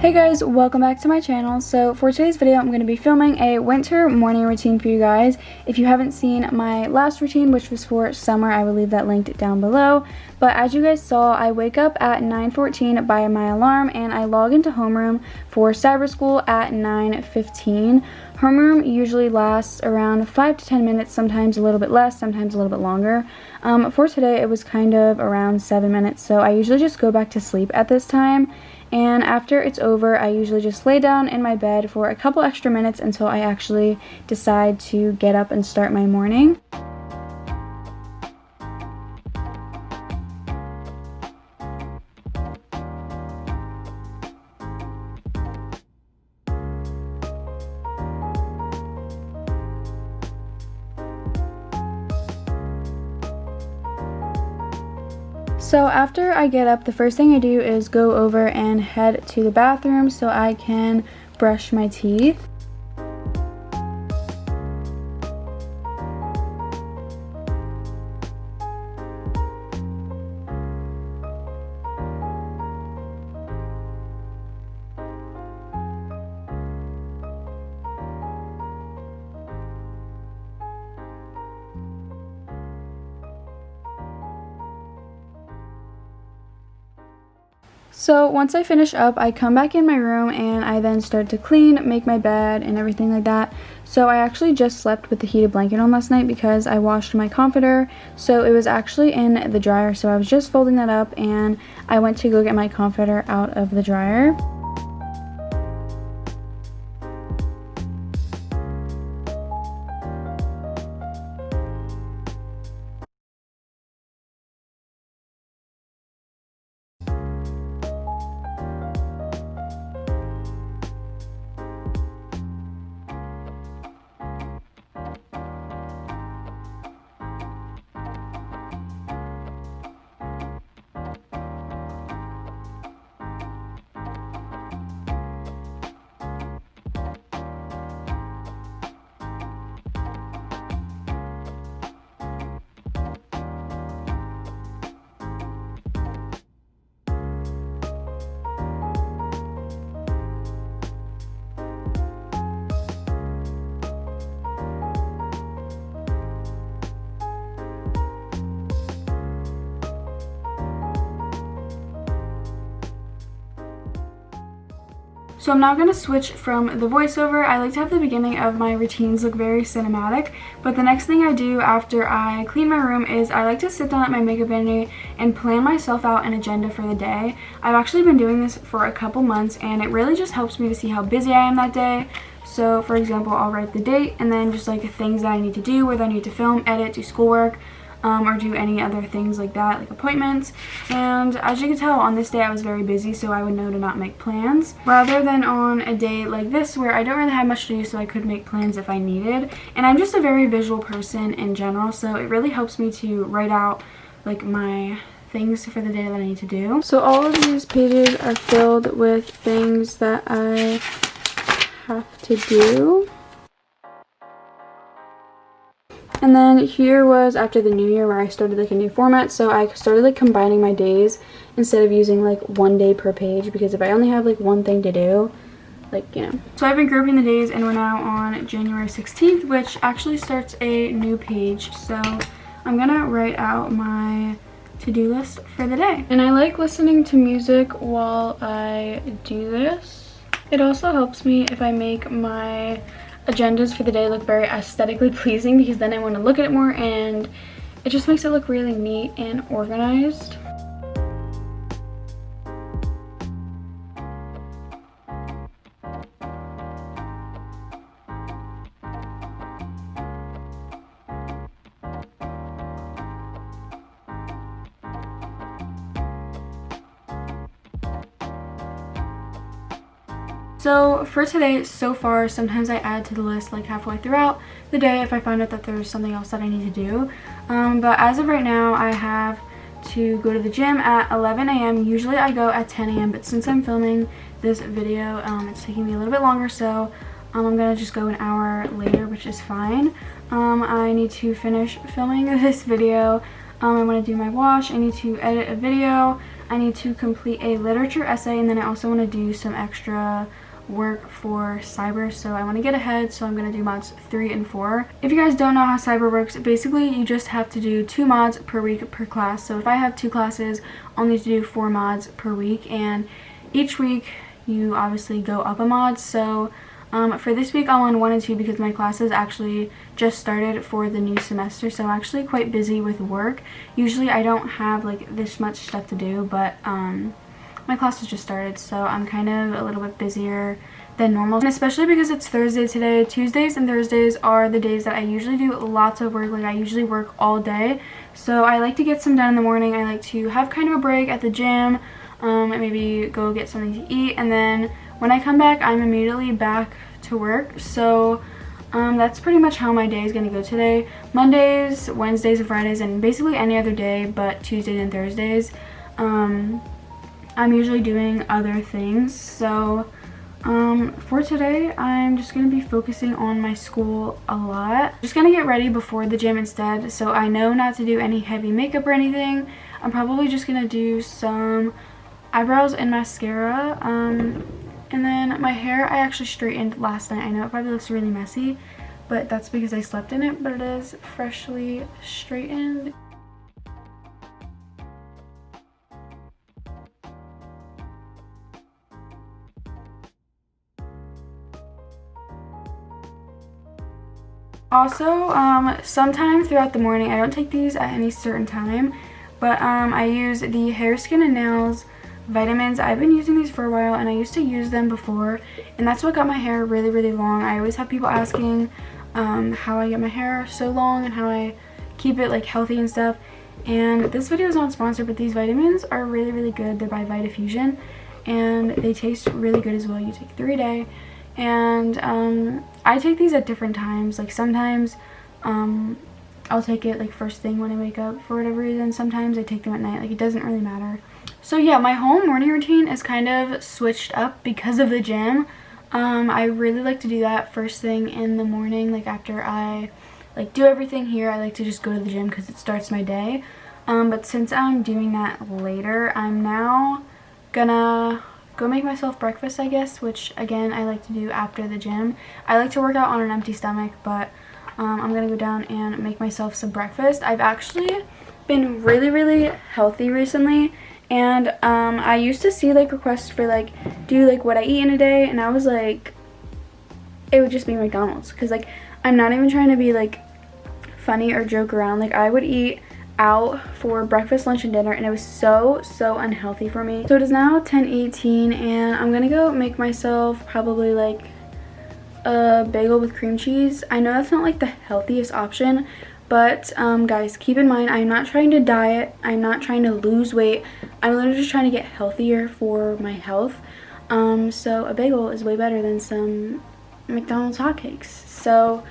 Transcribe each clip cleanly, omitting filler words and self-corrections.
Hey guys, welcome back to my channel. So for today's video, I'm going to be filming a winter morning routine for you guys. If you haven't seen my last routine, which was for summer, I will leave that linked down below. But as you guys saw, I wake up at 9:14 by my alarm and I log into homeroom for cyber school at 9:15. Homeroom usually lasts around 5 to 10 minutes, sometimes a little bit less, sometimes a little bit longer. For today, it was kind of around 7 minutes, so I usually just go back to sleep at this time. And after it's over, I usually just lay down in my bed for a couple extra minutes until I actually decide to get up and start my morning. So after I get up, the first thing I do is go over and head to the bathroom so I can brush my teeth. So once I finish up, I come back in my room and I then start to clean, make my bed, and everything like that. So I actually just slept with the heated blanket on last night because I washed my comforter, so it was actually in the dryer. So I was just folding that up and I went to go get my comforter out of the dryer. So I'm now going to switch from the voiceover. I like to have the beginning of my routines look very cinematic, but the next thing I do after I clean my room is I like to sit down at my makeup vanity and plan myself out an agenda for the day. I've actually been doing this for a couple months and it really just helps me to see how busy I am that day. So for example, I'll write the date and then just like things that I need to do, whether I need to film, edit, do schoolwork, or do any other things like that, like appointments. And as you can tell, on this day I was very busy, so I would know to not make plans, rather than on a day like this where I don't really have much to do, so I could make plans if I needed. And I'm just a very visual person in general, so it really helps me to write out like my things for the day that I need to do. So all of these pages are filled with things that I have to do. And then here was after the new year where I started like a new format, so I started like combining my days instead of using like one day per page, because if I only have like one thing to do, like, you know. So I've been grouping the days and we're now on January 16th, which actually starts a new page. So I'm gonna write out my to-do list for the day. And I like listening to music while I do this. It also helps me if I make my agendas for the day look very aesthetically pleasing, because then I want to look at it more and it just makes it look really neat and organized. So for today, so far, sometimes I add to the list like halfway throughout the day if I find out that there's something else that I need to do. But as of right now, I have to go to the gym at 11 a.m. Usually I go at 10 a.m. but since I'm filming this video, it's taking me a little bit longer, so I'm gonna just go an hour later, which is fine. I need to finish filming this video. I want to do my wash. I need to edit a video. I need to complete a literature essay, and then I also want to do some extra work for cyber, so I want to get ahead, so I'm going to do mods 3 and 4. If you guys don't know how cyber works, basically you just have to do 2 mods per week per class. So if I have 2 classes, I'll need to do 4 mods per week, and each week you obviously go up a mod. So for this week I'm on 1 and 2 because my classes actually just started for the new semester, so I'm actually quite busy with work. Usually I don't have like this much stuff to do, but my class has just started, so I'm kind of a little bit busier than normal, and especially because it's Thursday today. Tuesdays and Thursdays are the days that I usually do lots of work. Like, I usually work all day, so I like to get some done in the morning. I like to have kind of a break at the gym, and maybe go get something to eat, and then when I come back I'm immediately back to work. So that's pretty much how my day is going to go today. Mondays, Wednesdays, and Fridays, and basically any other day but Tuesdays and Thursdays, I'm usually doing other things. So for today I'm just going to be focusing on my school a lot. Just going to get ready before the gym instead, so I know not to do any heavy makeup or anything. I'm probably just going to do some eyebrows and mascara, and then my hair I actually straightened last night. I know it probably looks really messy, but that's because I slept in it, but it is freshly straightened. Also, sometime throughout the morning, I don't take these at any certain time, but I use the Hair, Skin, and Nails vitamins. I've been using these for a while, and I used to use them before, and that's what got my hair really, really long. I always have people asking how I get my hair so long and how I keep it like healthy and stuff. And this video is not sponsored, but these vitamins are really, really good. They're by Vitafusion, and they taste really good as well. You take 3 a day. And I take these at different times. Like, sometimes I'll take it like first thing when I wake up for whatever reason. Sometimes I take them at night. Like, it doesn't really matter. So yeah, my whole morning routine is kind of switched up because of the gym. I really like to do that first thing in the morning. Like, after I like do everything here, I like to just go to the gym because it starts my day. But since I'm doing that later, I'm now gonna go make myself breakfast, I guess, which again I like to do after the gym. I like to work out on an empty stomach, but I'm gonna go down and make myself some breakfast. I've actually been really, really healthy recently, and I used to see like requests for like do like what I eat in a day, and I was like, it would just be McDonald's, because like I'm not even trying to be like funny or joke around. Like, I would eat out for breakfast, lunch, and dinner, and it was so unhealthy for me. So it is now 10:18, and I'm gonna go make myself probably like a bagel with cream cheese. I know that's not like the healthiest option, but guys, keep in mind, I'm not trying to diet, I'm not trying to lose weight, I'm literally just trying to get healthier for my health. So a bagel is way better than some McDonald's hotcakes. So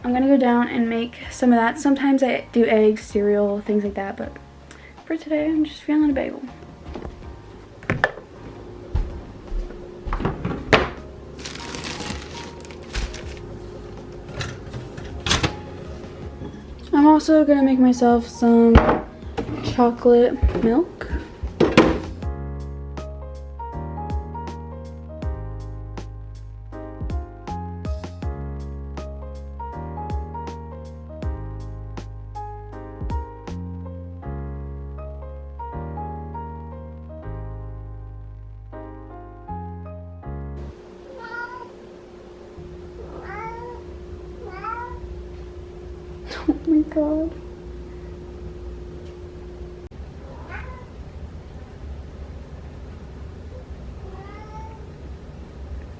I'm gonna go down and make some of that. Sometimes I do eggs, cereal, things like that, but for today I'm just feeling a bagel. I'm also gonna make myself some chocolate milk. Oh my god.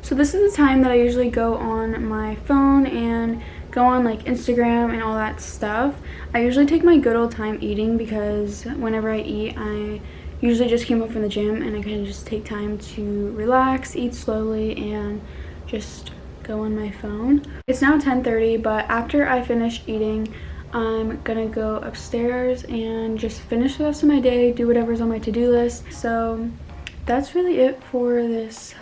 So this is the time that I usually go on my phone and go on like Instagram and all that stuff. I usually take my good old time eating, because whenever I eat, I usually just came up from the gym and I kind of just take time to relax, eat slowly, and just go on my phone. It's now 10:30, but after I finish eating, I'm gonna go upstairs and just finish the rest of my day, do whatever's on my to-do list. So that's really it for this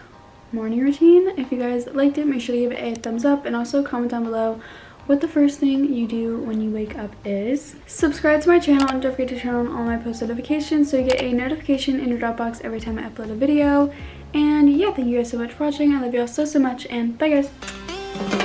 morning routine. If you guys liked it, make sure to give it a thumbs up, and also comment down below what the first thing you do when you wake up is subscribe to my channel and don't forget to turn on all my post notifications so you get a notification in your Dropbox every time I upload a video. And yeah, thank you guys so much for watching. I love you all so much, and bye guys.